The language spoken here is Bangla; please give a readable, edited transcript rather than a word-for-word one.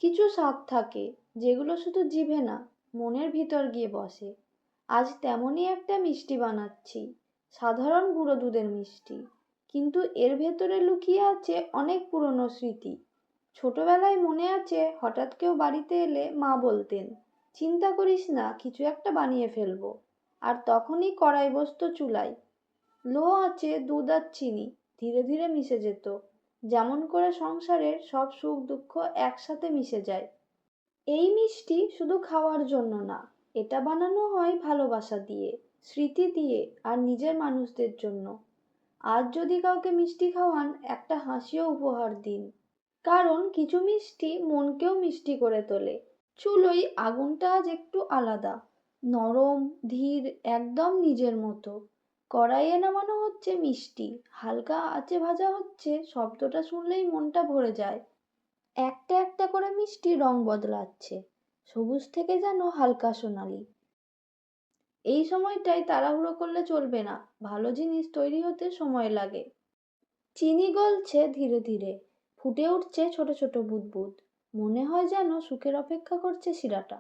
কিছু স্বাদ থাকে যেগুলো শুধু জিভে না, মনের ভিতর গিয়ে বসে। আজ তেমনই একটা মিষ্টি বানাচ্ছি, সাধারণ গুঁড়ো দুধের মিষ্টি, কিন্তু এর ভেতরে লুকিয়ে আছে অনেক পুরনো স্মৃতি। ছোটবেলায় মনে আছে হঠাৎ কেউ বাড়িতে এলে মা বলতেন, চিন্তা করিস না, কিছু একটা বানিয়ে ফেলবো। আর তখনই কড়াই বসতো চুলায়, লো আঁচে দুধ আর চিনি ধীরে ধীরে মিশে যেত, যেমন করে সংসারের সব সুখ দুঃখ একসাথে মিশে যায়। এই মিষ্টি শুধু খাওয়ার জন্য না, এটা বানানো হয় ভালোবাসা দিয়ে, স্মৃতি দিয়ে, আর নিজের মানুষদের জন্য। আজ যদি কাউকে মিষ্টি খাওয়ান, একটা হাসিও উপহার দিন, কারণ কিছু মিষ্টি মনকেও মিষ্টি করে তোলে। চুলোয় আগুনটা আজ একটু আলাদা, নরম, ধীর, একদম নিজের মতো। কড়াইয়ে নামানো হচ্ছে মিষ্টি, হালকা আঁচে ভাজা হচ্ছে, শব্দটা শুনলেই মনটা ভরে যায়। একটা একটা করে মিষ্টি রং বদলাচ্ছে, সবুজ থেকে যেন হালকা সোনালি। এই সময়টাই তাড়াহুড়ো করলে চলবে না, ভালো জিনিস তৈরি হতে সময় লাগে। চিনি গলছে ধীরে ধীরে, ফুটে উঠছে ছোট ছোট বুদবুদ, মনে হয় যেন সুখের অপেক্ষা করছে শিরাটা।